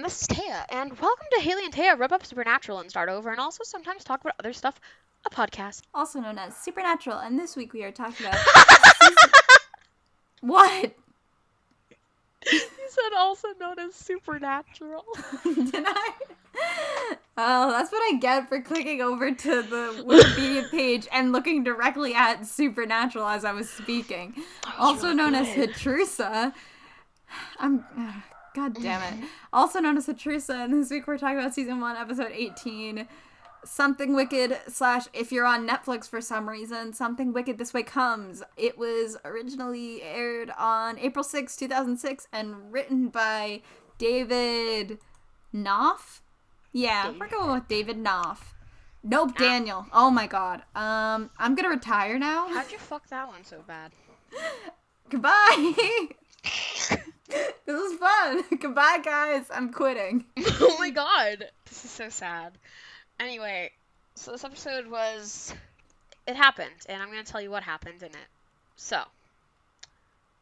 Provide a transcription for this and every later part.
This is Taya, and welcome to Haley and Taya Rub Up Supernatural and Start Over, and also sometimes talk about other stuff, a podcast. Also known as Supernatural, and this week we are talking about What? You said also known as Supernatural. Did I? Oh, that's what I get for clicking over to the Wikipedia page and looking directly at Supernatural as I was speaking. Also really known as HATRUSA. God damn it. Also known as HATRUSA, and this week we're talking about Season 1, Episode 18, Something Wicked / if you're on Netflix for some reason, Something Wicked This Way Comes. It was originally aired on April 6, 2006, and written by David Knopf? Yeah, we're going with David Knopf. Nope, Daniel. Oh my god. I'm gonna retire now. How'd you fuck that one so bad? Goodbye! This was fun. Goodbye, guys. I'm quitting. Oh my god. This is so sad. Anyway, so this episode it happened, and I'm going to tell you what happened in it. So,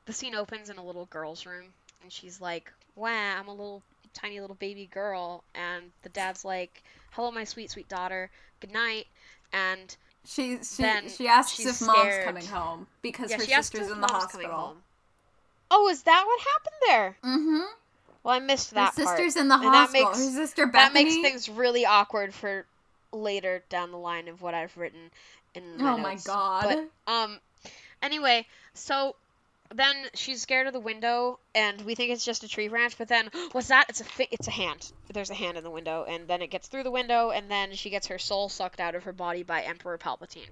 the scene opens in a little girl's room, and she's like, wow, I'm a tiny little baby girl, and the dad's like, hello, my sweet, sweet daughter, good night, and she asks if mom's coming home, because her sister's in the hospital. Oh, is that what happened there? Mm-hmm. Well, I missed that part. Her sister's in the hospital. Her sister Bethany. That makes things really awkward for later down the line of what I've written in my notes. My god. But, anyway, so then she's scared of the window, and we think it's just a tree branch, but then, what's that? It's a hand. There's a hand in the window, and then it gets through the window, and then she gets her soul sucked out of her body by Emperor Palpatine.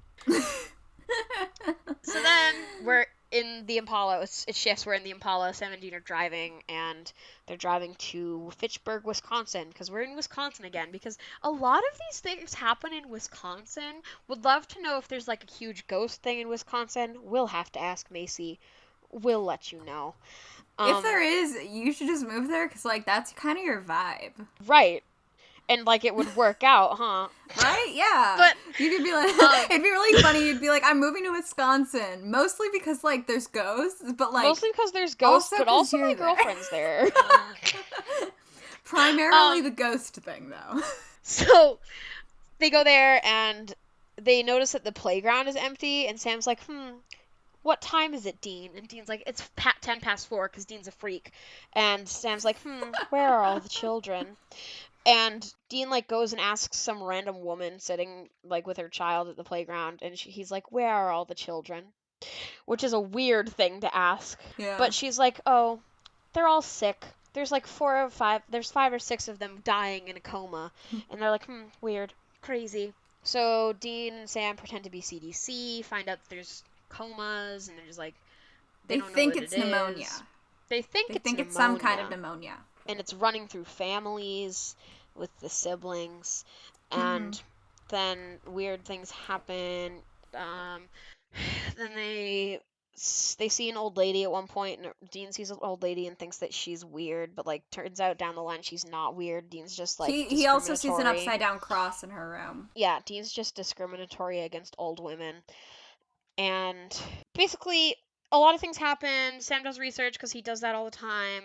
So then, we're in the Impala, it shifts, we're in the Impala, Sam and Dean are driving, and they're driving to Fitchburg, Wisconsin, because we're in Wisconsin again, because a lot of these things happen in Wisconsin. Would love to know if there's, like, a huge ghost thing in Wisconsin. We'll have to ask Macy. We'll let you know. If there is, you should just move there, because, like, that's kind of your vibe. Right. And, like, it would work out, huh? Right? Yeah. But you could be like, it'd be really funny. You'd be like, I'm moving to Wisconsin. Mostly because, like, there's ghosts, but, like... Mostly because there's ghosts, but also my girlfriend's there. Primarily the ghost thing, though. So, they go there, and they notice that the playground is empty, and Sam's like, what time is it, Dean? And Dean's like, it's 10 past 4, because Dean's a freak. And Sam's like, where are all the children? And Dean, like, goes and asks some random woman sitting, like, with her child at the playground, and he's like, where are all the children? Which is a weird thing to ask. Yeah. But she's like, oh, they're all sick. There's, like, 5 or 6 of them dying in a coma. And they're like, weird. Crazy. So Dean and Sam pretend to be CDC, find out that there's comas, and they're just like, they don't think know what it's pneumonia. Is. They think it's some kind of pneumonia. And it's running through families with the siblings, and then weird things happen. Then they see an old lady at one point, and Dean sees an old lady and thinks that she's weird, but, like, turns out down the line she's not weird. Dean's just, like, he also sees an upside down cross in her room. Yeah, Dean's just discriminatory against old women. And basically, a lot of things happen. Sam does research because he does that all the time.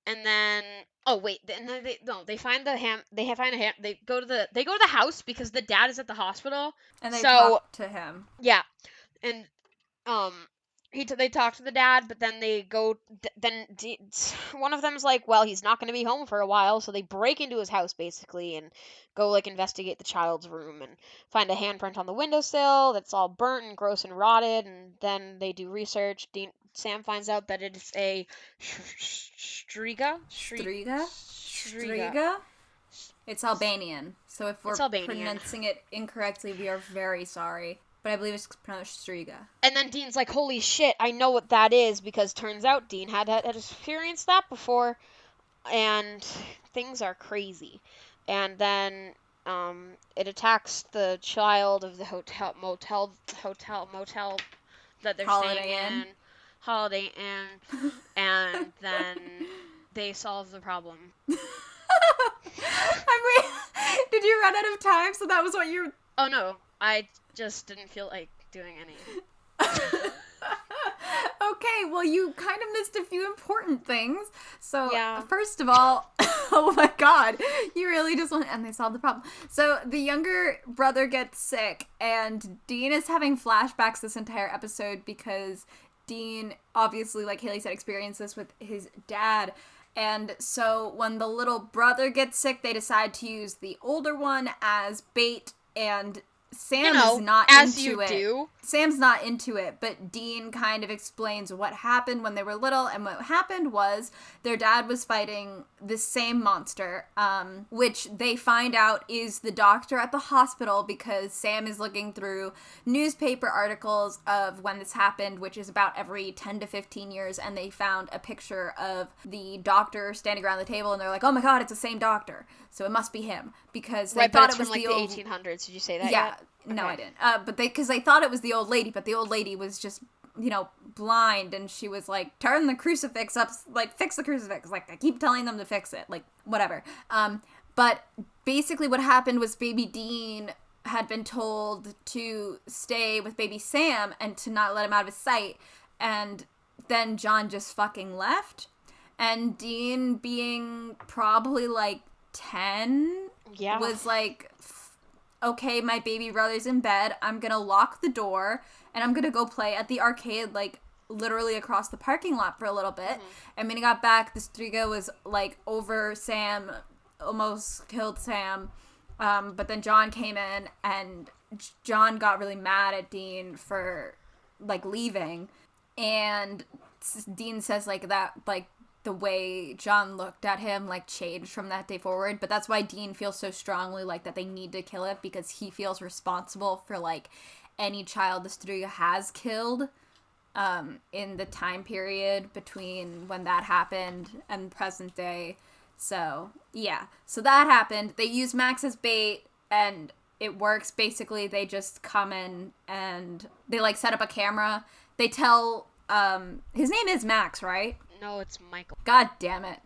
And then, they find the ham. They find a ham. They go to the house because the dad is at the hospital. And they talk to him. Yeah, and they talk to the dad, but then they go. Then one of them's like, well, he's not going to be home for a while, so they break into his house basically and go, like, investigate the child's room and find a handprint on the windowsill that's all burnt and gross and rotted. And then they do research. Sam finds out that it is a striga. Striga? It's Albanian. So if we're pronouncing it incorrectly, we are very sorry. But I believe it's pronounced striga. And then Dean's like, holy shit, I know what that is, because turns out Dean had experienced that before, and things are crazy. And then it attacks the child of the motel that they're staying in. Holiday Inn, and then they solve the problem. Did you run out of time? So that was what you... Oh, no. I just didn't feel like doing any. Okay, well, you kind of missed a few important things. So, Yeah. first of all, oh my god, you really just went, and they solved the problem. So, the younger brother gets sick, and Dean is having flashbacks this entire episode because Dean, obviously, like Haley said, experienced this with his dad. And so, when the little brother gets sick, they decide to use the older one as bait, and Sam is not as into you it. do. Sam's not into it, but Dean kind of explains what happened when they were little, and what happened was their dad was fighting this same monster, which they find out is the doctor at the hospital because Sam is looking through newspaper articles of when this happened, which is about every 10 to 15 years, and they found a picture of the doctor standing around the table, and they're like, oh my god, it's the same doctor, so it must be him, because they thought it was from, like, the the old 1800s. Did you say that yeah yet? No, Okay. I didn't. But because they thought it was the old lady, but the old lady was just, blind, and she was like, turn the crucifix up, like, fix the crucifix. Like, I keep telling them to fix it. Like, whatever. But basically what happened was baby Dean had been told to stay with baby Sam and to not let him out of his sight. And then John just fucking left. And Dean, being probably, like, 10, Yeah. was like, okay, my baby brother's in bed, I'm gonna lock the door, and I'm gonna go play at the arcade, like, literally across the parking lot for a little bit. And when he got back, the Striga was, like, over Sam, almost killed Sam, but then John came in, and John got really mad at Dean for, like, leaving, and Dean says, like, that, like, the way John looked at him, like, changed from that day forward. But that's why Dean feels so strongly, like, that they need to kill it, because he feels responsible for, like, any child the Striga has killed in the time period between when that happened and present day. So, yeah. So that happened. They use Max as bait, and it works. Basically, they just come in, and they, like, set up a camera. They tell, his name is Max, right? No, it's Michael. God damn it.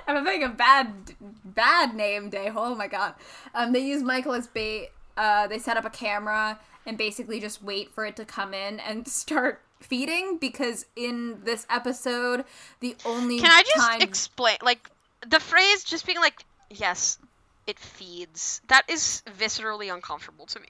I'm having a bad name day. Oh my god. They use Michael as bait. They set up a camera and basically just wait for it to come in and start feeding, because in this episode, the only Can I just explain, like, the phrase just being like, yes, it feeds. That is viscerally uncomfortable to me.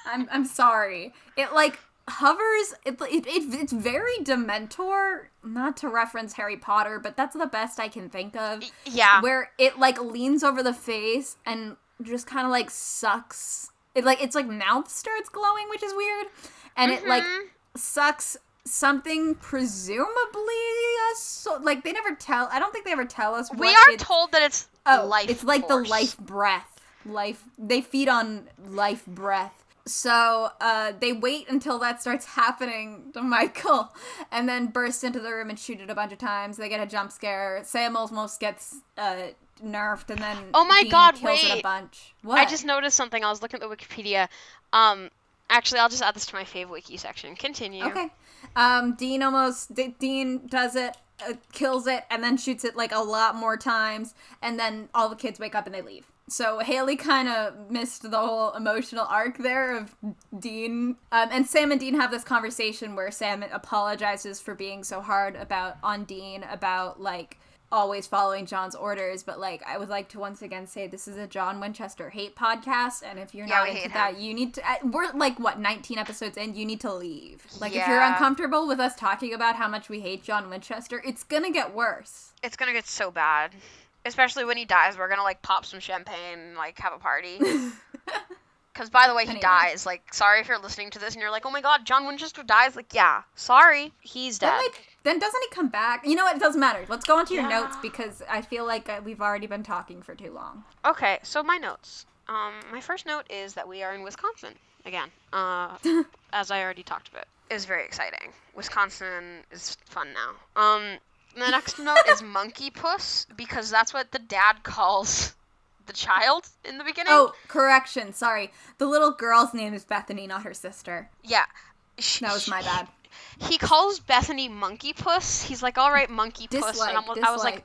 I'm sorry. It, like, hovers, it's very Dementor, not to reference Harry Potter, but that's the best I can think of. Yeah. Where it, like, leans over the face and just kind of, like, sucks. It's like mouth starts glowing, which is weird. And it, like, sucks something, presumably like, they never tell, I don't think they ever tell us what we are told that it's life it's like force. the life breath. They feed on life breath. So, they wait until that starts happening to Michael, and then burst into the room and shoot it a bunch of times. They get a jump scare. Sam almost gets, nerfed, and then Oh my Dean god, kills it wait. a bunch. What? I just noticed something. I was looking at the Wikipedia. Actually, I'll just add this to my fave wiki section. Continue. Okay. Dean does it, kills it, and then shoots it, like, a lot more times, and then all the kids wake up and they leave. So Haley kind of missed the whole emotional arc there of Dean. And Sam and Dean have this conversation where Sam apologizes for being so hard on Dean about, like, always following John's orders. But, like, I would like to once again say this is a John Winchester hate podcast. And if you're not into that, you need to... we're, like, 19 episodes in? You need to leave. Like, if you're uncomfortable with us talking about how much we hate John Winchester, it's gonna get worse. It's gonna get so bad. Especially when he dies, we're gonna, like, pop some champagne and, like, have a party. Because, by the way, he dies. Like, sorry if you're listening to this and you're like, oh my god, John Winchester dies. Like, yeah, sorry, he's dead. Then doesn't he come back? You know what? It doesn't matter. Let's go on to your notes, because I feel like we've already been talking for too long. Okay, so my notes. My first note is that we are in Wisconsin again. As I already talked about. It was very exciting. Wisconsin is fun now. The next note is Monkey Puss, because that's what the dad calls the child in the beginning. Oh, correction. Sorry. The little girl's name is Bethany, not her sister. Yeah. That was my bad. He calls Bethany Monkey Puss. He's like, all right, Monkey Puss. And I was like,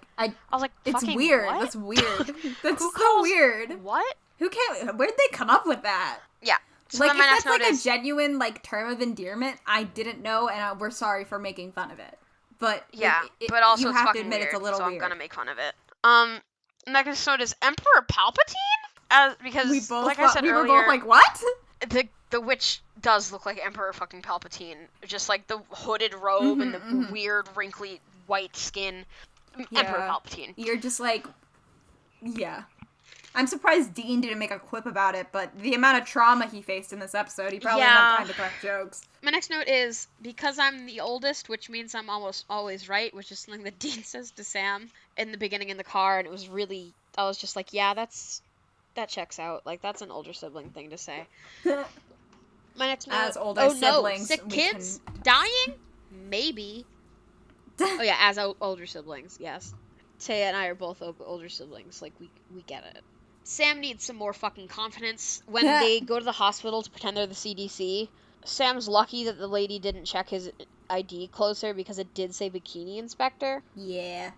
it's weird. What? That's weird. That's so weird. What? Where'd they come up with that? Yeah. So like, then my if next that's, note like, is, a genuine, like, term of endearment, I didn't know, and we're sorry for making fun of it. But, yeah, but also you it's have to fucking admit weird, it's a little so I'm weird. gonna make fun of it. Next note is Emperor Palpatine? Because, like I said we earlier, were both like, what? the witch does look like Emperor fucking Palpatine. Just like the hooded robe and the weird, wrinkly, white skin. Emperor Palpatine. You're just like, yeah. I'm surprised Dean didn't make a quip about it, but the amount of trauma he faced in this episode, he probably didn't have time to crack jokes. My next note is, because I'm the oldest, which means I'm almost always right, which is something that Dean says to Sam in the beginning in the car, and it was really, I was just like, yeah, that checks out. Like, that's an older sibling thing to say. My next note, As older siblings, sick kids dying? Maybe. Oh yeah, as older siblings, yes. Taya and I are both older siblings. Like, we get it. Sam needs some more fucking confidence. When they go to the hospital to pretend they're the CDC, Sam's lucky that the lady didn't check his ID closer because it did say bikini inspector. Yeah.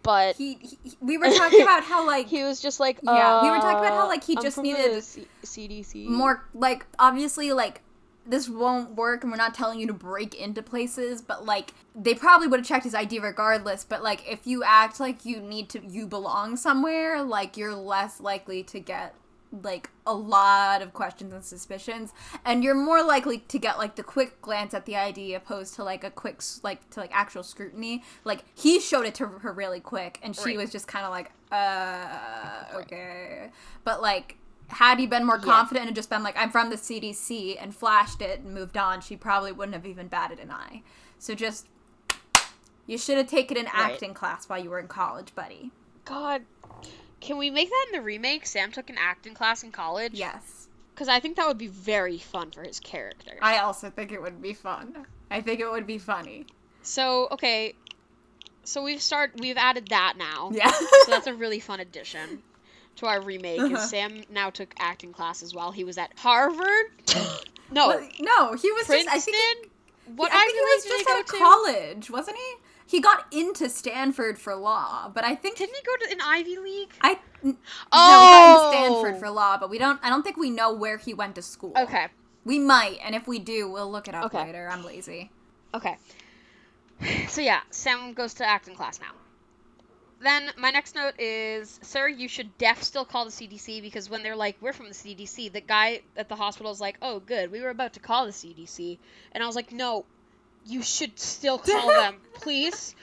But we were talking about how, like, he was just like, we were talking about how, like, he just needed CDC more, like, obviously, like, this won't work and we're not telling you to break into places, but, like, they probably would have checked his ID regardless, but, like, if you act like you belong somewhere, like, you're less likely to get, like, a lot of questions and suspicions, and you're more likely to get, like, the quick glance at the ID opposed to, like, a quick, like, to, like, actual scrutiny. Like, he showed it to her really quick, and she was just kind of like, okay. But, like, had he been more confident and just been like, I'm from the CDC, and flashed it and moved on, she probably wouldn't have even batted an eye. So just, you should have taken an acting class while you were in college, buddy. God, can we make that in the remake? Sam took an acting class in college? Yes. Because I think that would be very fun for his character. I also think it would be fun. I think it would be funny. So, okay. So we've added that now. Yeah. So that's a really fun addition to our remake. And Sam now took acting classes while he was at Harvard. No. No, he was Princeton? just, I think he did was just out of college, wasn't he? He got into Stanford for law, but I think... Didn't he go to an Ivy League? No, he got into Stanford for law, but I don't think we know where he went to school. Okay. We might, and if we do, we'll look it up later. I'm lazy. Okay. So yeah, Sam goes to acting class now. Then my next note is, sir, you should still call the CDC, because when they're like, we're from the CDC, the guy at the hospital is like, oh, good, we were about to call the CDC. And I was like, no, you should still call them, please.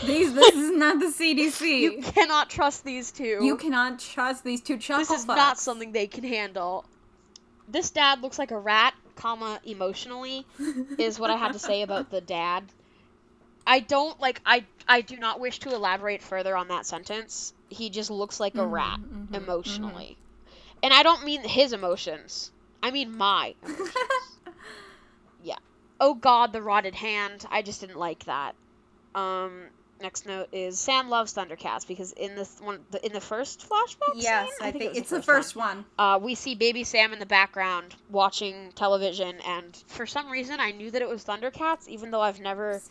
This is not the CDC. You cannot trust these two. You cannot trust these two chuckle This is not something they can handle. This dad looks like a rat, emotionally, is what I had to say about the dad. I do not wish to elaborate further on that sentence. He just looks like a rat, emotionally. And I don't mean his emotions. I mean my emotions. Yeah. Oh god, the rotted hand. I just didn't like that. Next note is, Sam loves Thundercats, because in this one, in the first flashback yes, scene, I think it's the first one. We see baby Sam in the background watching television, and for some reason I knew that it was Thundercats, even though I've never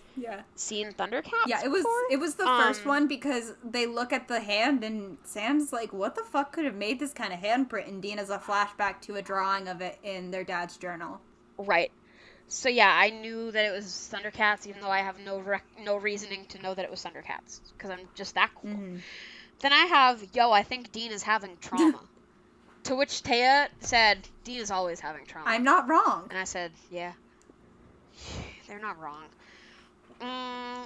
seen Thundercats. Yeah, it was the first one, because they look at the hand and Sam's like, what the fuck could have made this kind of handprint? And Dean has a flashback to a drawing of it in their dad's journal. Right. So yeah, I knew that it was Thundercats, even though I have no reasoning to know that it was Thundercats, because I'm just that cool. Then I have, I think Dean is having trauma. To which Taya said, Dean is always having trauma. I'm not wrong. And I said, yeah, they're not wrong.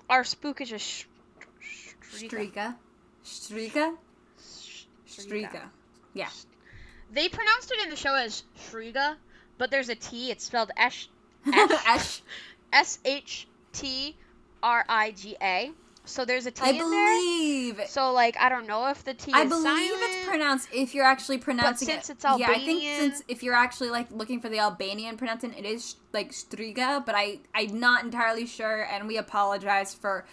Our spook is just Strika. Yeah. They pronounced it in the show as Shriga, but there's a T. It's spelled S-H-T-R-I-G-A. So there's a T in there. I believe. So, like, I don't know if the T is silent. I believe it's pronounced, if you're actually pronouncing it. But since it's Albanian. Yeah, I think since if you're actually, like, looking for the Albanian pronunciation, it is, like, Striga, but I'm not entirely sure, and we apologize for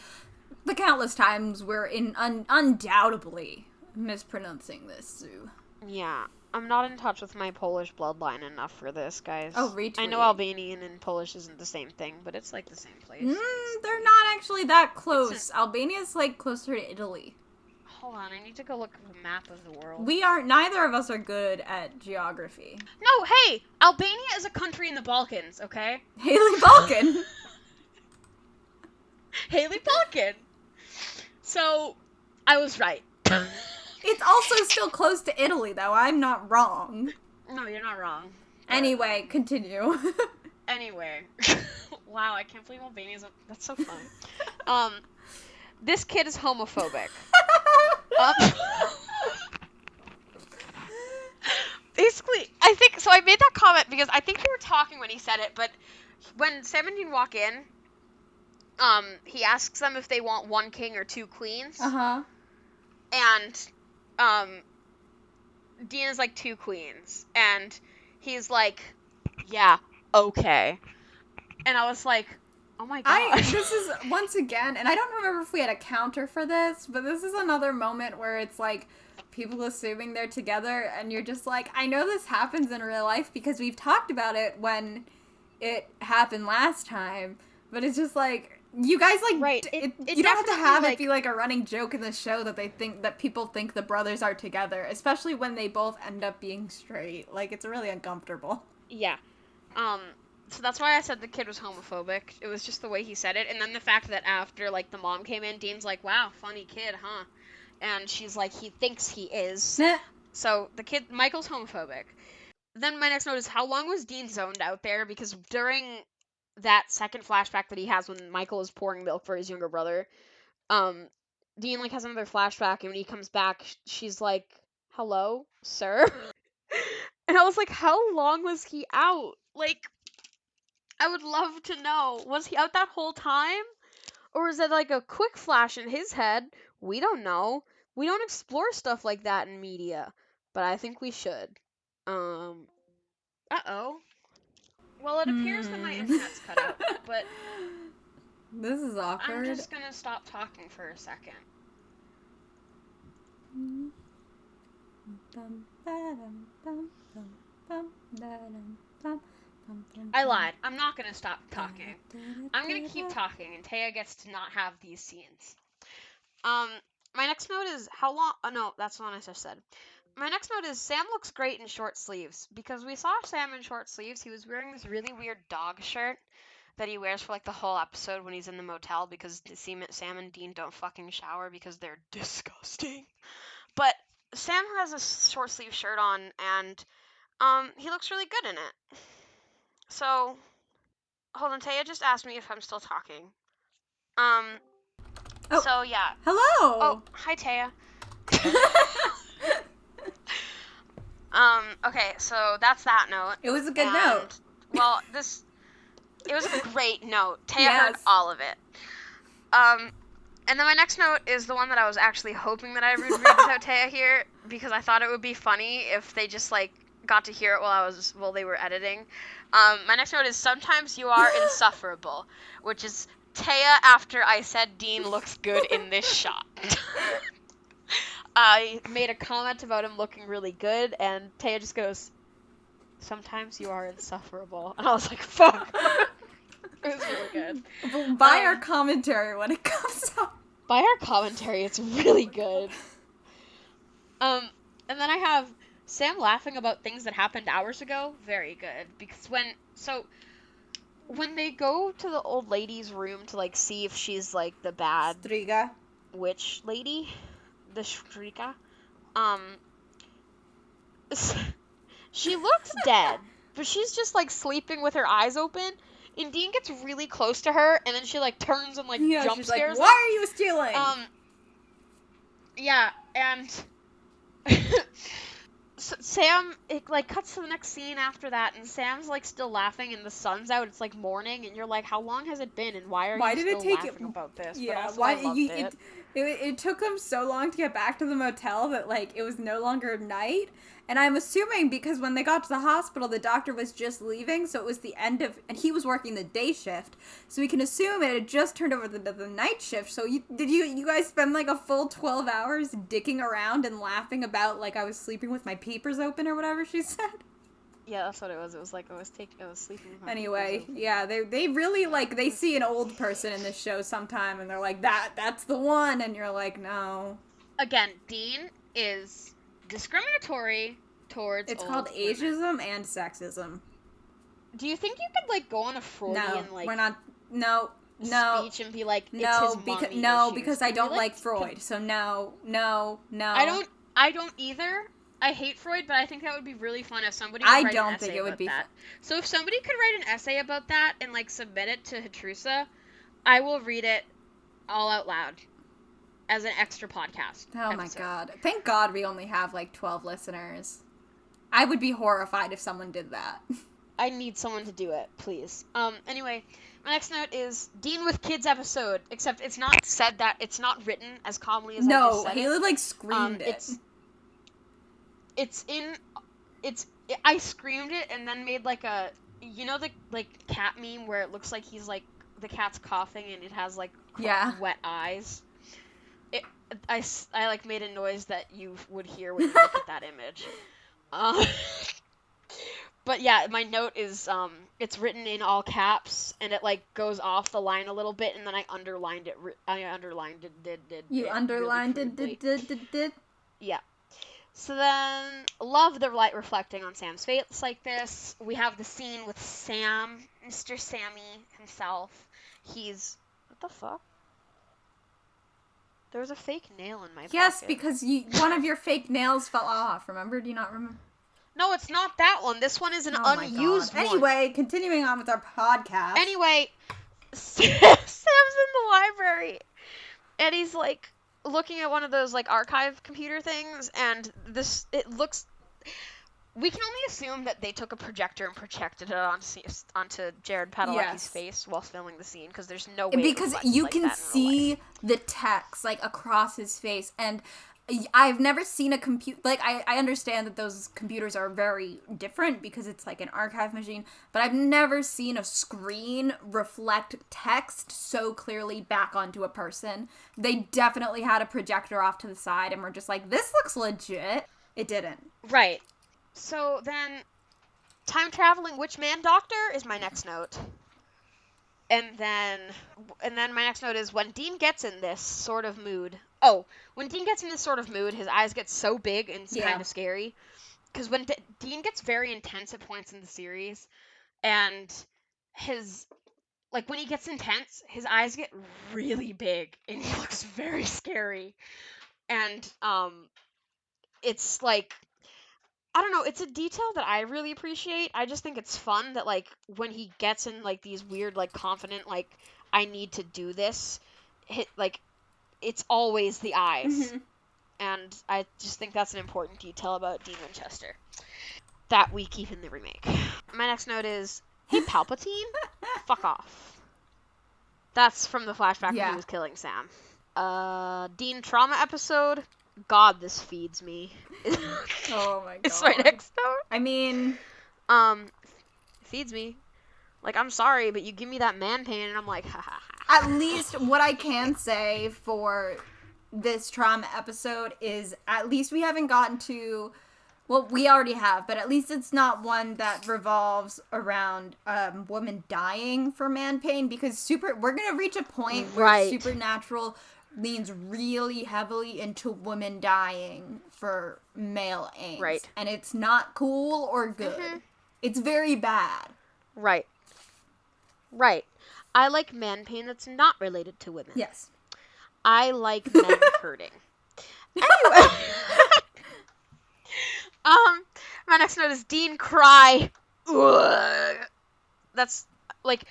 the countless times we're undoubtedly mispronouncing this, Sue. Yeah. I'm not in touch with my Polish bloodline enough for this, guys. Oh, retweet. I know Albanian and Polish isn't the same thing, but it's like the same place. They're not actually that close. Albania's like closer to Italy. hold on, I need to go look at the map of the world. Neither of us are good at geography. No, hey! Albania is a country in the Balkans, okay? Haley Balkan! Haley Balkan! So, I was right. It's also still close to Italy, though. I'm not wrong. No, you're not wrong. Anyway, continue. Anyway. Wow, I can't believe Albania's that's so fun. This kid is homophobic. Basically, I think, so I made that comment because I think you were talking when he said it, but when Sam and Dean walk in, he asks them if they want one king or two queens. Uh-huh. And, Dean is like, two queens. And he's like, yeah, okay. And I was like, oh my god. This is, once again, and I don't remember if we had a counter for this, but this is another moment where it's like, people assuming they're together, and you're just like, I know this happens in real life because we've talked about it when it happened last time, but it's just like, you guys, like, right. You don't have to have like, it be like a running joke in the show that people think the brothers are together, especially when they both end up being straight. Like, it's really uncomfortable. Yeah. So that's why I said the kid was homophobic. It was just the way he said it, and then the fact that after, like, the mom came in, Dean's like, wow, funny kid, huh? And she's like, he thinks he is. So the kid, Michael's homophobic. Then my next note is, how long was Dean zoned out there? Because during that second flashback that he has when Michael is pouring milk for his younger brother, Dean, like, has another flashback, and when he comes back, she's like, hello, sir? And I was like, how long was he out? Like, I would love to know. Was he out that whole time? Or is it like a quick flash in his head? We don't know. We don't explore stuff like that in media. But I think we should. Uh-oh. Well, it appears that my internet's cut out, but this is awkward. I'm just gonna stop talking for a second. I lied. I'm not gonna stop talking. I'm gonna keep talking, and Taya gets to not have these scenes. My next note is how long... Oh, no, that's the one I just said. My next note is Sam looks great in short sleeves. Because we saw Sam in short sleeves. He was wearing this really weird dog shirt that he wears for, like, the whole episode when he's in the motel. Because Sam and Dean don't fucking shower because they're disgusting. But Sam has a short sleeve shirt on, and he looks really good in it. So, hold on, Taya just asked me if I'm still talking. So, yeah. Hello! Oh, hi, Taya. Okay, so that's that note. It was a good note. Well, it was a great note. Taya heard all of it. And then my next note is the one that I was actually hoping that I would read without Taya here, because I thought it would be funny if they just, like, got to hear it while they were editing. My next note is, sometimes you are insufferable, which is Taya after I said Dean looks good in this shot. I made a comment about him looking really good, and Taya just goes, sometimes you are insufferable. And I was like, fuck. It was really good. Well, buy our commentary when it comes out. Buy our commentary, it's really good. And then I have Sam laughing about things that happened hours ago. Very good. Because when they go to the old lady's room to, like, see if she's, like, the bad Striga witch lady, the Shrika, she looks dead, but she's just, like, sleeping with her eyes open, and Dean gets really close to her, and then she, like, turns and, like, jump she's scares like, why are you stealing? Yeah, and Sam, it, like, cuts to the next scene after that, and Sam's, like, still laughing, and the sun's out, it's, like, morning, and you're like, how long has it been, and why are you still laughing about this? Yeah, but also, I loved it took them so long to get back to the motel that, like, it was no longer night, and I'm assuming because when they got to the hospital, the doctor was just leaving, so it was the end of, and he was working the day shift, so we can assume it had just turned over to the night shift. So did you guys spend like a full 12 hours dicking around and laughing about, like, I was sleeping with my peepers open or whatever she said? Yeah, that's what it was. It was like I was sleeping with my Anyway, yeah, they really, like, they see an old person in this show sometime, and they're like, that's the one, and you're like, no. again, Dean is discriminatory towards It's called old women. ageism and sexism. Do you think you could like go on a No, Freudian we're like not. No, no, speech and be like, it's his no, mommy issues? because I Can we don't like? like Freud. So no, no, I no. don't. I don't either. I hate Freud, but I think that would be really fun if somebody would I write an don't think essay it would about be that. fun. So if somebody could write an essay about that and like submit it to Hatrusa, I will read it all out loud as an extra podcast Oh my episode. god! Thank God we only have like 12 listeners. I would be horrified if someone did that. I need someone to do it, please. Anyway, my next note is Dean with Kids episode, except it's not said that, it's not written as calmly as I just No, said Haley it. like screamed it. It's in, I screamed it and then made like a, you know the, like, cat meme where it looks like he's like, the cat's coughing and it has like wet eyes? It, I like made a noise that you would hear when you look at that image. But yeah, my note is it's written in all caps and it like goes off the line a little bit and then I underlined it. You underlined really it. Yeah. So then, love the light reflecting on Sam's face like this. We have the scene with Sam, Mr. Sammy himself. He's what the fuck? There was a fake nail in my pocket. Yes, because one of your fake nails fell off. Remember? Do you not remember? No, it's not that one. This one is an unused one. Anyway, continuing on with our podcast. Anyway, Sam's in the library, and he's like looking at one of those like archive computer things, and it looks. We can only assume that they took a projector and projected it onto Jared Padalecki's face while filming the scene, because there's no way. Because you can see the text like across his face, and I've never seen a computer, like, I understand that those computers are very different because it's like an archive machine, but I've never seen a screen reflect text so clearly back onto a person. They definitely had a projector off to the side and were just like, this looks legit. It didn't. Right. So then, time traveling witch man doctor is my next note. And then my next note is when Dean gets in this sort of mood. Oh, when Dean gets in this sort of mood, his eyes get so big and it's kind of scary. Because when Dean gets very intense at points in the series, and when he gets intense, his eyes get really big and he looks very scary. And it's like, I don't know, it's a detail that I really appreciate. I just think it's fun that, like, when he gets in, like, these weird, like, confident, like, I need to do this, it's always the eyes. Mm-hmm. And I just think that's an important detail about Dean Winchester that we keep in the remake. My next note is, hey, Palpatine, fuck off. That's from the flashback when he was killing Sam. Dean trauma episode. God, this feeds me. Oh my god. It's my next note. I mean, feeds me. Like, I'm sorry, but you give me that man pain, and I'm like, ha ha ha. At least what I can say for this trauma episode is at least we haven't gotten to, well, we already have, but at least it's not one that revolves around women dying for man pain, because we're gonna reach a point where Supernatural leans really heavily into women dying for male aims. Right. And it's not cool or good. Mm-hmm. It's very bad. Right. Right. I like man pain that's not related to women. Yes. I like men hurting. Anyway. My next note is Dean cry. Ugh. That's, like,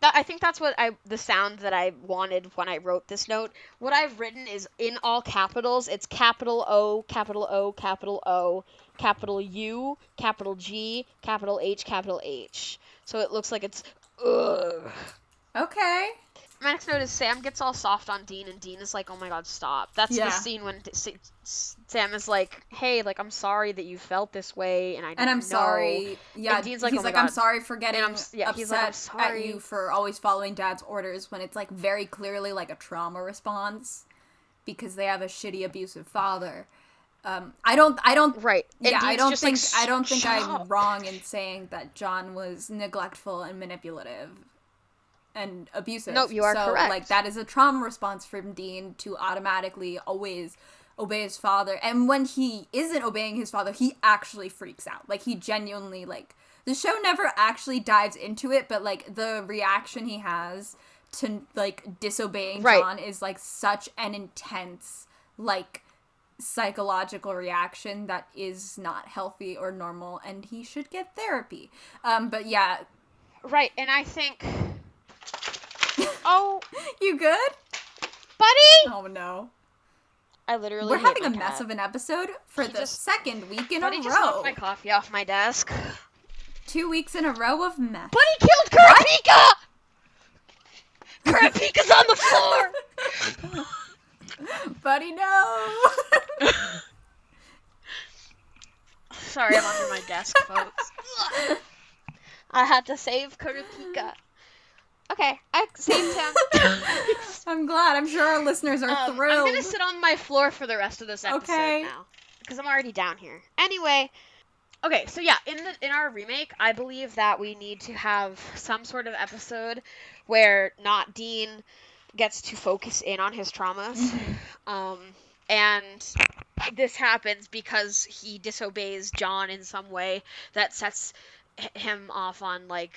I think that's the sound that I wanted when I wrote this note. What I've written is in all capitals. It's capital O, capital O, capital O, capital U, capital G, capital H, capital H. So it looks like it's ugh. Okay. My next note is Sam gets all soft on Dean, and Dean is like, oh my god, stop. That's the scene when Sam is like, hey, like, I'm sorry that you felt this way, and I'm sorry. Yeah, and Dean's like, he's oh my like, God. I'm sorry for getting upset he's like, I'm sorry at you for always following Dad's orders when it's, like, very clearly, like, a trauma response because they have a shitty, abusive father. I don't. Right. And yeah, Dean's I don't think I'm up. wrong in saying that John was neglectful and manipulative and abusive. Nope, you are correct. Like, that is a trauma response from Dean to automatically always obey his father. And when he isn't obeying his father, he actually freaks out. Like, he genuinely, like, the show never actually dives into it, but, like, the reaction he has to, like, disobeying John is, like, such an intense, like, psychological reaction that is not healthy or normal, and he should get therapy. But yeah. Right, and I think... Oh. You good? Buddy! Oh, no. I literally We're having a cat. mess of an episode for the second week in Buddy a row. Buddy just knocked my coffee off my desk. 2 weeks in a row of mess. Buddy killed Kurapika! Kurapika's on the floor! Buddy, no! Sorry, I'm under my desk, folks. I had to save Kurapika. Okay, I saved him. I'm glad. I'm sure our listeners are thrilled. I'm gonna sit on my floor for the rest of this episode now. Because I'm already down here. Anyway, okay, so yeah, in our remake, I believe that we need to have some sort of episode where not Dean gets to focus in on his traumas. And this happens because he disobeys John in some way that sets him off on, like,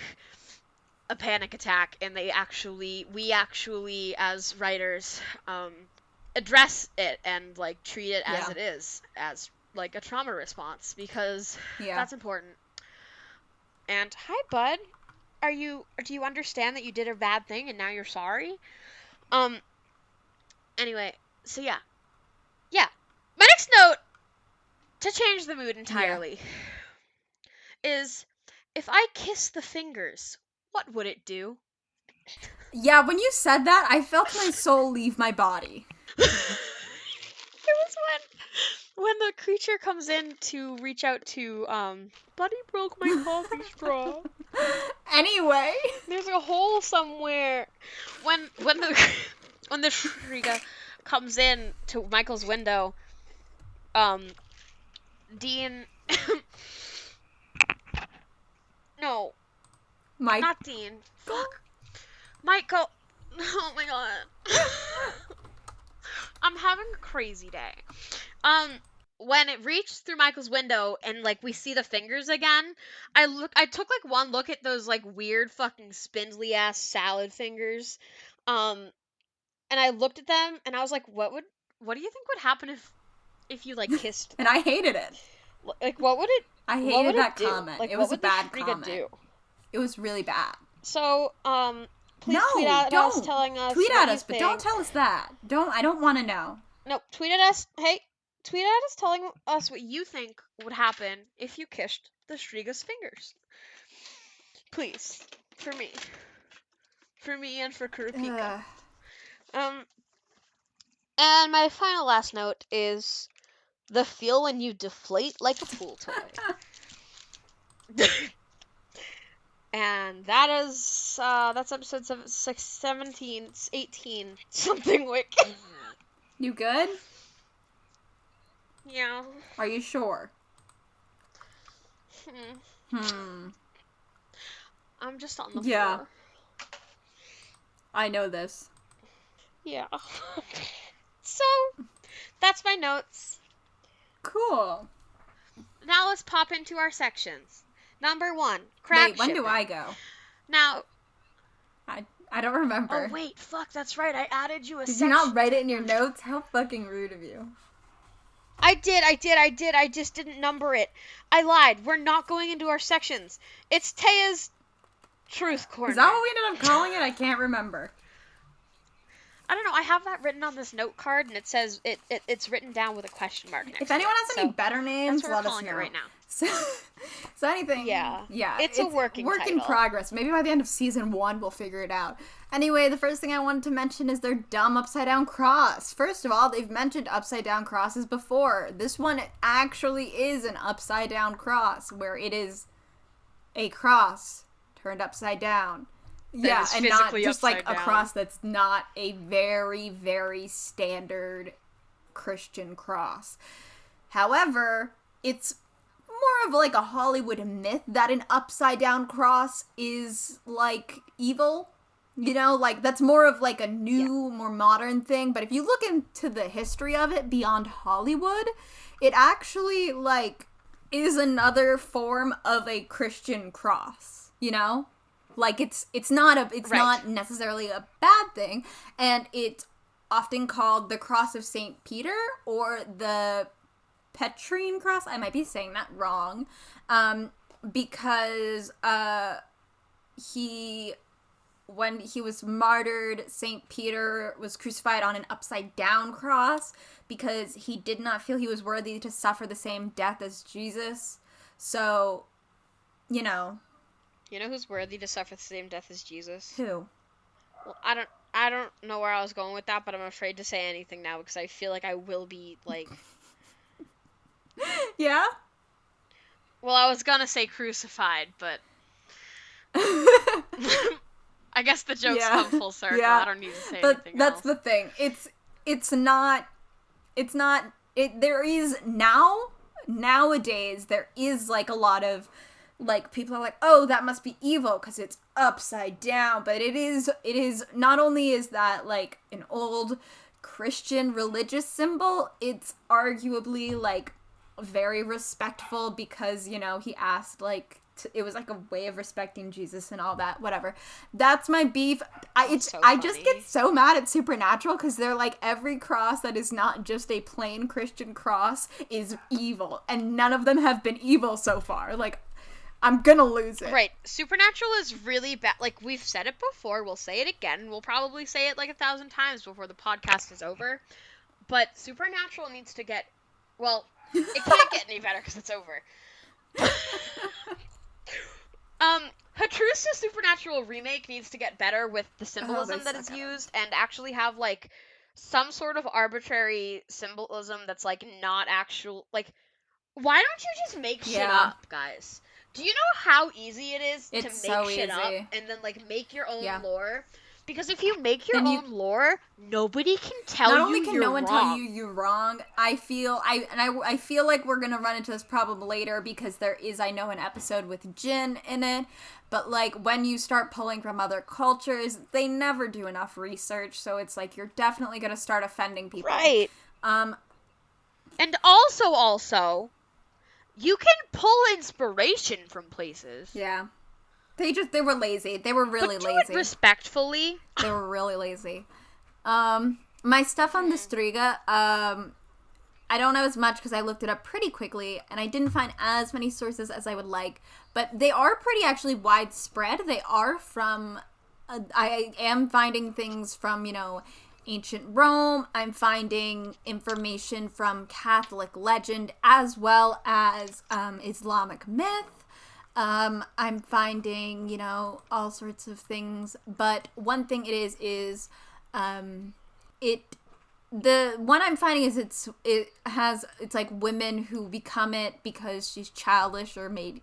a panic attack, and we actually as writers address it and, like, treat it as it is, as, like, a trauma response, because that's important. And hi, bud. Do you understand that you did a bad thing and now you're sorry? Anyway, so yeah. My next note, to change the mood entirely, is if I kiss the fingers, what would it do? Yeah, when you said that, I felt my soul leave my body. It was when the creature comes in to reach out to, Buddy broke my coffee straw. Anyway. There's a hole somewhere. When the Shriga comes in to Michael's window, Dean... No. Mike. Not Dean. Fuck. Michael. Oh my god. I'm having a crazy day. When it reached through Michael's window and, like, we see the fingers again, I took, like, one look at those, like, weird fucking spindly ass salad fingers. And I looked at them and I was like, what do you think would happen if you, like, kissed And I hated it. Like, what would it I hated that comment. Like, it was a bad comment. Do? It was really bad. So, please tweet at us telling us tweet what at us, but don't tell us that. I don't want to know. No, tweet at us. Hey, tweet at us telling us what you think would happen if you kissed the Striga's fingers. Please, for me and for Kurapika. And my final last note is the feel when you deflate like a pool toy. And that's episode 18, something wicked. You good? Yeah. Are you sure? I'm just on the floor. Yeah. I know this. Yeah. So, that's my notes. Cool. Now let's pop into our sections. Number 1, crap Wait, when shipping. do I go? Now... I don't remember. Oh, wait, fuck, that's right. I added you a Did section. you not write it in your notes? How fucking rude of you. I did. I just didn't number it. I lied. We're not going into our sections. It's Taya's Truth Corner. Is that what we ended up calling it? I can't remember. I don't know. I have that written on this note card, and it says it's written down with a question mark next. If anyone has any better names, that's what let we're us know. It right now. So anything. Yeah. It's a work in title. progress. Maybe by the end of season 1, we'll figure it out. Anyway, the first thing I wanted to mention is their dumb upside down cross. First of all, they've mentioned upside down crosses before. This one actually is an upside down cross, where it is a cross turned upside down. Yeah, and not just like a cross that's not a very, very standard Christian cross. However, it's more of like a Hollywood myth that an upside down cross is like evil. You know, like, that's more of, like, a new, more modern thing. But if you look into the history of it beyond Hollywood, it actually, like, is another form of a Christian cross, you know? Like, it's not not necessarily a bad thing. And it's often called the Cross of St. Peter or the Petrine Cross. I might be saying that wrong. Because, when he was martyred, St. Peter was crucified on an upside-down cross because he did not feel he was worthy to suffer the same death as Jesus. So, you know. You know who's worthy to suffer the same death as Jesus? Who? Well, I don't know where I was going with that, but I'm afraid to say anything now because I feel like I will be, like... Yeah? Well, I was gonna say crucified, but... I guess the joke's come full circle. Yeah. I don't need to say anything that's else. The thing. Nowadays, there is, like, a lot of, like, people are like, oh, that must be evil because it's upside down. But it is, not only is that, like, an old Christian religious symbol, it's arguably, like, very respectful because, you know, he asked, like, it was like a way of respecting Jesus and all that, whatever. That's my beef. I just get so mad at Supernatural because they're like, every cross that is not just a plain Christian cross is evil, and none of them have been evil so far. Like, I'm gonna lose it. Right. Supernatural is really bad. Like, we've said it before, we'll say it again, we'll probably say it like 1,000 times before the podcast is over, but Supernatural needs to get, well, it can't get any better because it's over. HATRUSA Supernatural Remake needs to get better with the symbolism that is used and actually have, like, some sort of arbitrary symbolism that's, like, not actual, like, why don't you just make shit up, guys? Do you know how easy it is to make shit up and then, like, make your own lore? Because if you make your own lore, nobody can tell you you're wrong. Not only can no one tell you you're wrong, I feel like we're gonna run into this problem later because there is, I know, an episode with Jin in it, but, like, when you start pulling from other cultures, they never do enough research, so it's like you're definitely gonna start offending people. Right. And also, you can pull inspiration from places. Yeah. They were lazy. They were really lazy. But do it respectfully. They were really lazy. My stuff on the Striga, I don't know as much because I looked it up pretty quickly, and I didn't find as many sources as I would like, but they are pretty actually widespread. They are from, I am finding things from, you know, ancient Rome. I'm finding information from Catholic legend as well as Islamic myth. I'm finding, you know, all sorts of things, but one thing it is, the one I'm finding is it's like women who become it because she's childless or made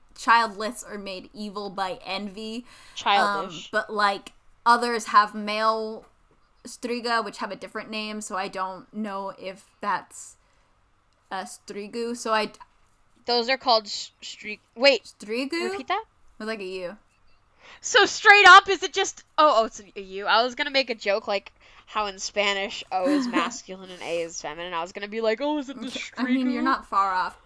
evil by envy. Childish. But, like, others have male Striga, which have a different name, so I don't know if that's a Strigu, so those are called Wait. Strigu? Repeat that? With, like, a U. So straight up, is it just... Oh, it's a U. I was gonna make a joke, like, how in Spanish O is masculine and A is feminine. I was gonna be like, oh, is it the Strigu? I mean, you're not far off.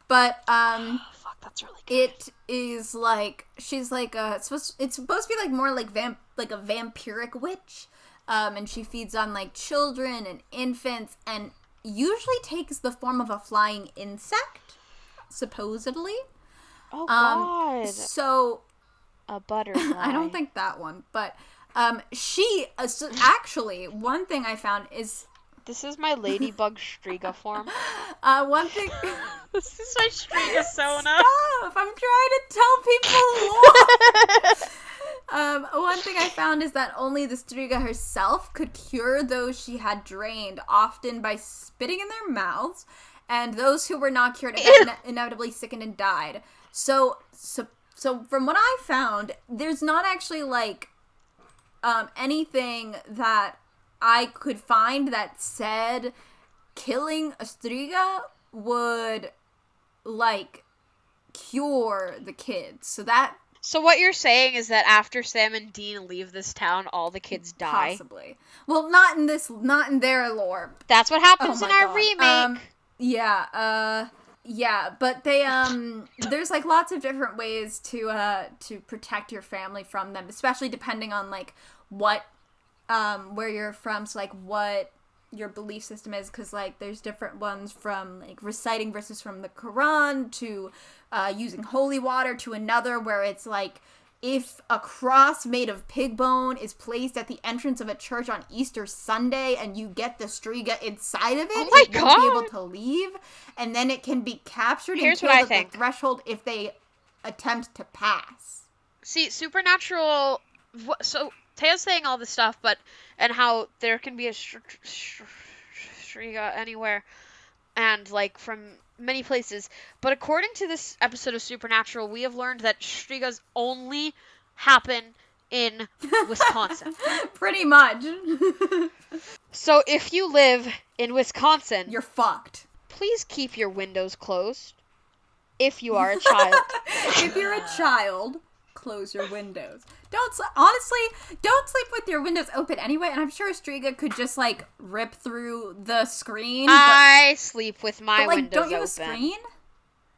But, fuck, that's really good. It is, like, she's, like, it's supposed to be, like, more like a vampiric witch. And she feeds on, like, children and infants, and usually takes the form of a flying insect, supposedly. Oh, God. So... A butterfly. I don't think that one, but actually, one thing I found is... This is my ladybug Striga form. One thing... This is my Striga Sona. Stop! I'm trying to tell people one thing I found is that only the Striga herself could cure those she had drained, often by spitting in their mouths, and those who were not cured inevitably sickened and died. So from what I found, there's not actually, like, anything that I could find that said killing a Striga would, like, cure the kids. So that So what you're saying is that after Sam and Dean leave this town, all the kids die? Possibly. Well, not in their lore. That's what Oh happens in my our god. remake. Yeah, but they there's like lots of different ways to protect your family from them, especially depending on like what where you're from, so like what your belief system is, because like there's different ones from like reciting verses from the Quran to using holy water, to another where it's like if a cross made of pig bone is placed at the entrance of a church on Easter Sunday and you get the striga inside of it, Oh my it won't be able God. to leave, and then it can be captured Here's and what I killed at think. the threshold if they attempt to pass. See, supernatural. So Taya's saying all this stuff, and how there can be a Striga anywhere, and like from many places. But according to this episode of Supernatural, we have learned that Strigas only happen in Wisconsin. Pretty much. So if you live in Wisconsin, You're fucked. please keep your windows closed. If you are a child. If you're a child, close your windows. Honestly, don't sleep with your windows open anyway, and I'm sure Striga could just like rip through the screen. I sleep with my like, windows don't you have open. a screen?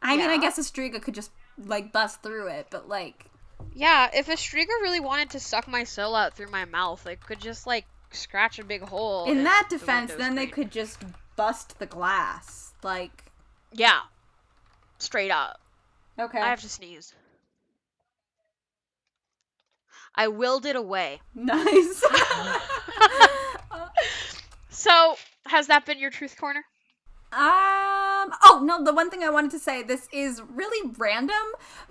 I mean, I Yeah. guess a Striga could just like bust through it, but like, Yeah, if a Striga really wanted to suck my soul out through my mouth, it could just like scratch a big hole. in that the defense, window then they screen. could just bust the glass. Like, Yeah. Straight up. okay. I have to sneeze. I willed it away. Nice. So, has that been your truth corner? Oh no, the one thing I wanted to say, this is really random,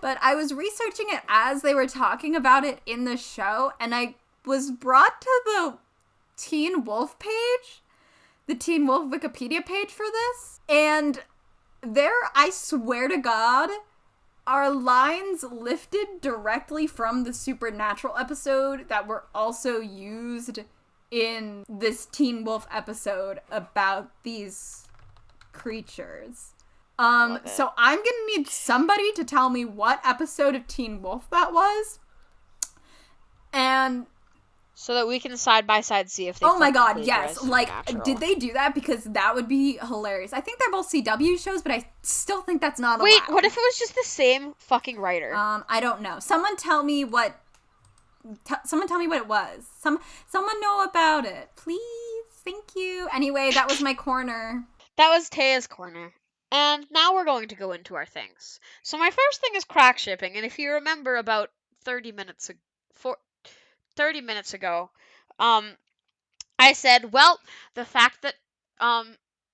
but I was researching it as they were talking about it in the show, and I was brought to the Teen Wolf page, the Teen Wolf Wikipedia page for this, and there, I swear to God, are lines lifted directly from the Supernatural episode that were also used in this Teen Wolf episode about these creatures. So I'm gonna need somebody to tell me what episode of Teen Wolf that was. And So that we can side by side see if they oh my god, fucking yes. plagiarized Like, Supernatural. did they do that? Because that would be hilarious. I think they're both CW shows, but I still think that's not allowed. Wait, what if it was just the same fucking writer? I don't know. Someone tell me what it was. Someone know about it. Please. Thank you. Anyway, that was my corner. That was Taya's corner. And now we're going to go into our things. So my first thing is crack shipping, and if you remember about 30 minutes ago, I said, well, the fact that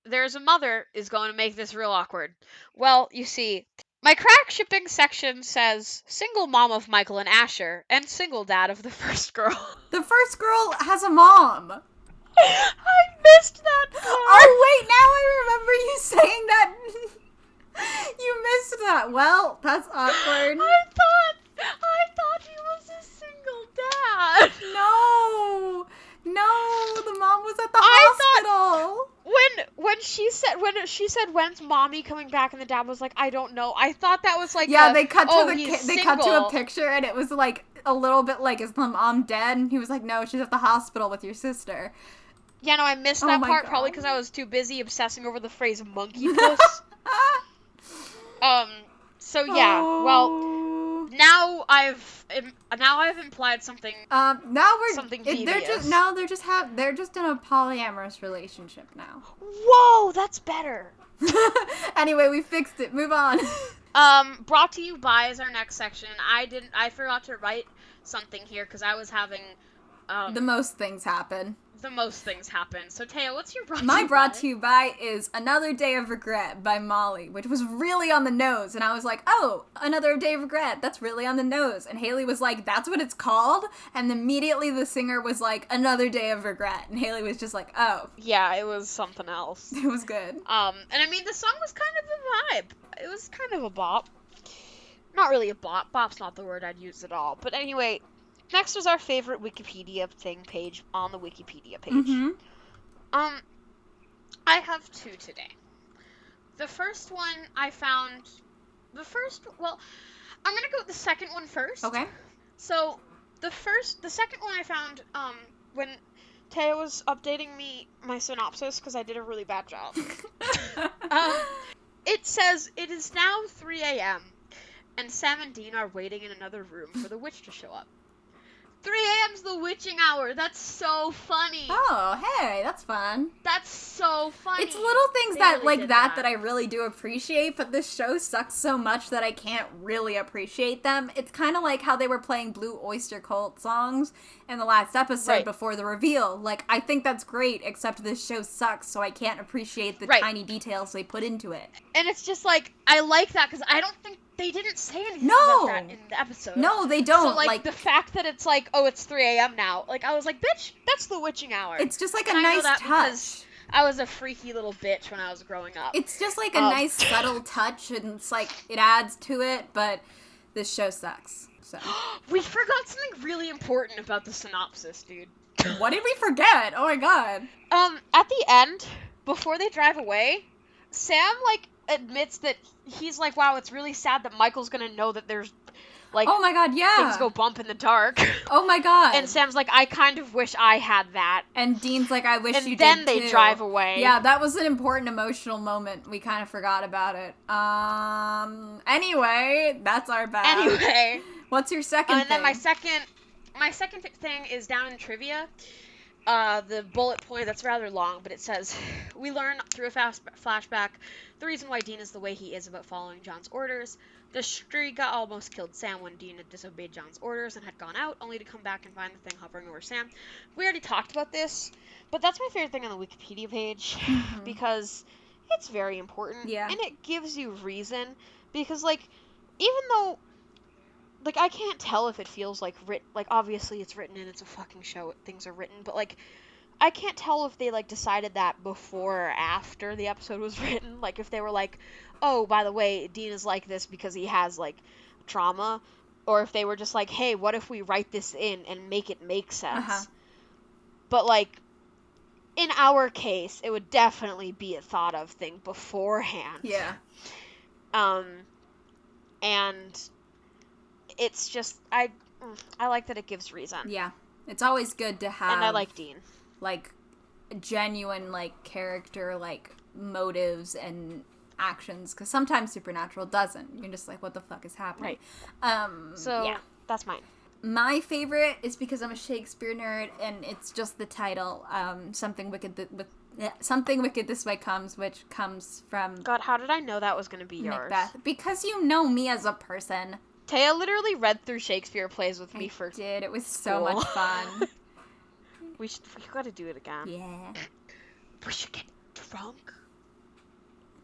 there's a mother is going to make this real awkward. Well, you see, my crack shipping section says single mom of Michael and Asher and single dad of the first girl. The first girl has a mom. I missed that part. Oh, wait, now I remember you saying that. You missed that. Well, that's awkward. I thought he was a single dad. No, the mom was at the I hospital. When she said when's mommy coming back, and the dad was like, I don't know. I thought that was like Yeah, they cut to he's cut to a single. picture, and it was like a little bit like, is the mom dead? And he was like, no, she's at the hospital with your sister. Yeah, no, I missed Oh that my part God. probably because I was too busy obsessing over the phrase monkey puss. So yeah, well, Oh. now I've implied something. Now we're Something they're devious. they're just in a polyamorous relationship now. Whoa, that's better. Anyway, we fixed it. Move on. Brought to you by is our next section. I forgot to write something here because I was having The most things happen. the most things happen. So Taya, what's your brought My to you brought by? to you by is Another Day of Regret by Molly, which was really on the nose. And I was like, oh, Another Day of Regret. That's really on the nose. And Haley was like, that's what it's called? And immediately the singer was like, Another Day of Regret. And Haley was just like, oh. Yeah, it was something else. It was good. And I mean the song was kind of a vibe. It was kind of a bop. Not really a bop. Bop's not the word I'd use at all. But anyway, next was our favorite Wikipedia page on the Wikipedia page. Mm-hmm. I have two today. The first one I found. I'm gonna go with the second one first. Okay. So, the second one I found, when Taya was updating me my synopsis, because I did a really bad job. It says, it is now 3 a.m., and Sam and Dean are waiting in another room for the witch to show up. 3 a.m.'s the witching hour. That's so funny. Oh, hey, that's fun. That's so funny. It's little things They that really like did that I really do appreciate, but this show sucks so much that I can't really appreciate them. It's kind of like how they were playing Blue Oyster Cult songs in the last episode Right. before the reveal. Like, I think that's great, except this show sucks, so I can't appreciate the Right. tiny details they put into it. And it's just like, I like that, because I don't think they didn't say anything No. about that in the episode. No, they don't. So, like, the fact that it's like, oh, it's 3 a.m. now, like, I was like, bitch, that's the witching hour. It's just like And a I know nice that touch. because I was a freaky little bitch when I was growing up. It's just like a nice subtle touch, and it's like, it adds to it, but this show sucks. So We forgot something really important about the synopsis, dude. what did we forget? Oh my god. At the end, before they drive away, Sam, like, admits that he's like, wow, it's really sad that Michael's gonna know that there's, like, Oh my god, yeah. things go bump in the dark. Oh my god. And Sam's like, I kind of wish I had that. And Dean's like, I wish you And did then they too. drive away. Yeah, that was an important emotional moment. We kind of forgot about it. Anyway, that's our bad. Anyway. What's your second And thing? then my second thing is down in trivia. The bullet point that's rather long, but it says, we learn through a flashback the reason why Dean is the way he is about following John's orders. The Strega almost killed Sam when Dean had disobeyed John's orders and had gone out, only to come back and find the thing hovering over Sam. We already talked about this, but that's my favorite thing on the Wikipedia page, because it's very important, Yeah. and it gives you reason, because, like, even though, like, I can't tell if it feels like obviously it's written and it's a fucking show, things are written, but, like, I can't tell if they, like, decided that before or after the episode was written, like, if they were like, oh, by the way, Dean is like this because he has, like, trauma, or if they were just like, hey, what if we write this in and make it make sense? Uh-huh. But, like, in our case, it would definitely be a thought of thing beforehand. Yeah. And it's just, I like that it gives reason. Yeah. It's always good to have... And I like Dean. Like, genuine, like, character, like, motives and actions, because sometimes Supernatural doesn't. You're just like, what the fuck is happening? Right. So, yeah. that's mine. My favorite is because I'm a Shakespeare nerd, and it's just the title, Something Wicked This Way Comes, which comes from God, how did I know that was going to be yours? Macbeth. Because you know me as a person. Taya literally read through Shakespeare plays with me for did. It was so school. much fun. We gotta do it again. Yeah. We should get drunk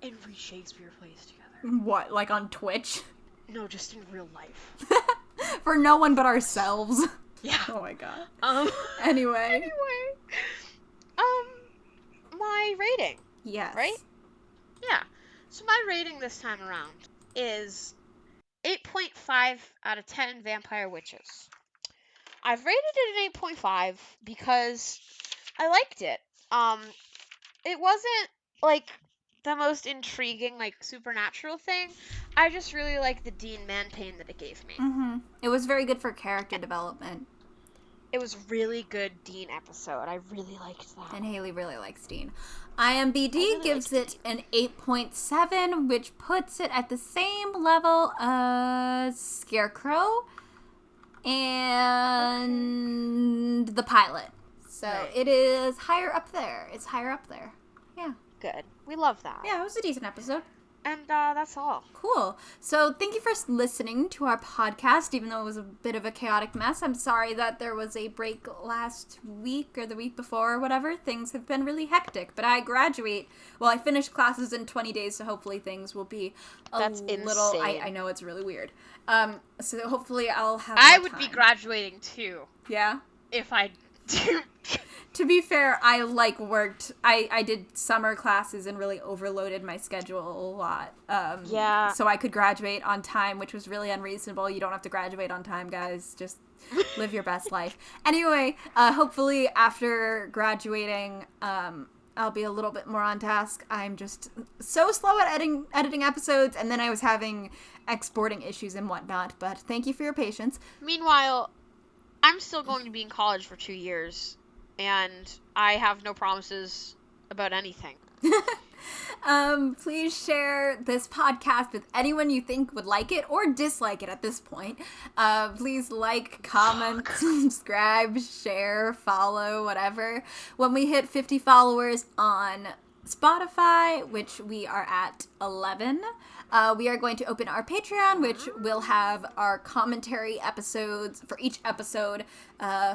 and read Shakespeare plays together. What, like on Twitch? No, just in real life. For no one but ourselves. Yeah. Oh my god. Anyway. My rating. Yes. Right? Yeah. So my rating this time around is 8.5 out of 10 vampire witches. I've rated it an 8.5 because I liked it. It wasn't, like, the most intriguing, like, supernatural thing. I just really liked the Dean man-pain that it gave me. Mm-hmm. It was very good for character development. It was really good Dean episode. I really liked that. And Haley really likes Dean. IMBD gives it an 8.7, which puts it at the same level as Scarecrow and the pilot. So It is higher up there. It's higher up there. Yeah. Good. We love that. Yeah, it was a decent episode. And that's all. Cool. So thank you for listening to our podcast, even though it was a bit of a chaotic mess. I'm sorry that there was a break last week or the week before or whatever. Things have been really hectic, but I graduate. Well, I finish classes in 20 days, so hopefully things will be That's little... insane. I know, it's really weird. So hopefully I'll have I more would be time. graduating too. Yeah? If I do. To be fair, I worked. I did summer classes and really overloaded my schedule a lot. Yeah. So I could graduate on time, which was really unreasonable. You don't have to graduate on time, guys. Just live your best life. Anyway, hopefully after graduating, I'll be a little bit more on task. I'm just so slow at editing episodes, and then I was having exporting issues and whatnot, but thank you for your patience. Meanwhile, I'm still going to be in college for 2 years, and I have no promises about anything. Please share this podcast with anyone you think would like it or dislike it at this point. Please like, comment, subscribe, share, follow, whatever. When we hit 50 followers on Spotify, which we are at 11, we are going to open our Patreon, which will have our commentary episodes for each episode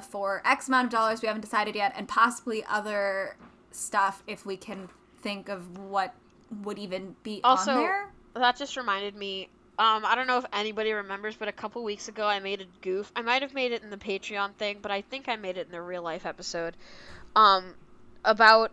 for X amount of dollars. We haven't decided yet, and possibly other stuff if we can think of what would even be also, on there. That just reminded me, I don't know if anybody remembers, but a couple weeks ago I made a goof. I might have made it in the Patreon thing, but I think I made it in the real life episode. About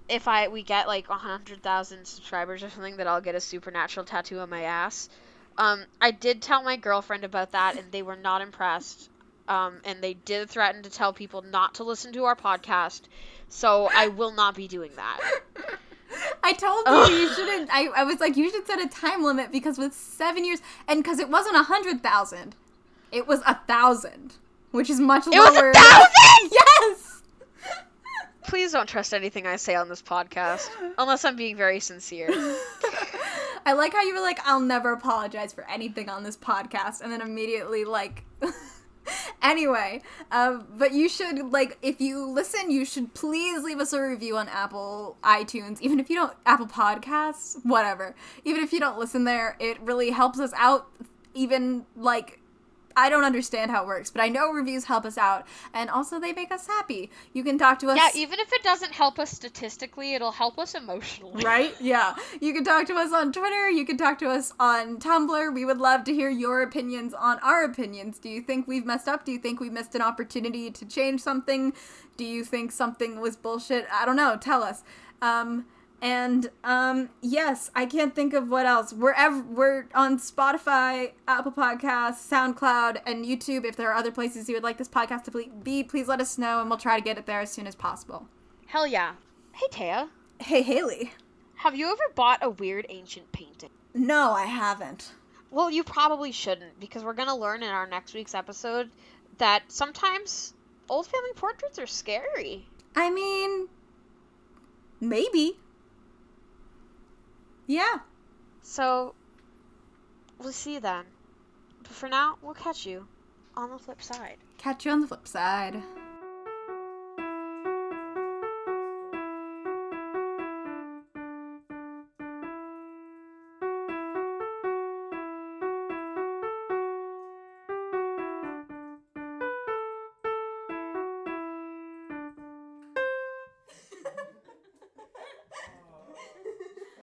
if we get like 100,000 subscribers or something, that I'll get a supernatural tattoo on my ass. I did tell my girlfriend about that, and they were not impressed. And they did threaten to tell people not to listen to our podcast, so I will not be doing that. I told you shouldn't. I was like, you should set a time limit, because with 7 years, and because it wasn't 100,000, it was 1,000, which is much lower. It was 1,000? Yes! Please don't trust anything I say on this podcast, unless I'm being very sincere. I like how you were like, I'll never apologize for anything on this podcast, and then immediately, like... Anyway, but you should, like, if you listen, you should please leave us a review on Apple iTunes, even if you don't, Apple Podcasts, whatever. Even if you don't listen there, it really helps us out. Even, like, I don't understand how it works, but I know reviews help us out, and also they make us happy. You can talk to us. Yeah, even if it doesn't help us statistically, it'll help us emotionally. Right? Yeah. You can talk to us on Twitter. You can talk to us on Tumblr. We would love to hear your opinions on our opinions. Do you think we've messed up? Do you think we missed an opportunity to change something? Do you think something was bullshit? I don't know. Tell us. Yes, I can't think of what else. We're on Spotify, Apple Podcasts, SoundCloud, and YouTube. If there are other places you would like this podcast to be, please let us know, and we'll try to get it there as soon as possible. Hell yeah. Hey, Taya. Hey, Haley. Have you ever bought a weird ancient painting? No, I haven't. Well, you probably shouldn't, because we're going to learn in our next week's episode that sometimes old family portraits are scary. I mean, maybe. Yeah. So, we'll see you then. But for now, we'll catch you on the flip side. Catch you on the flip side.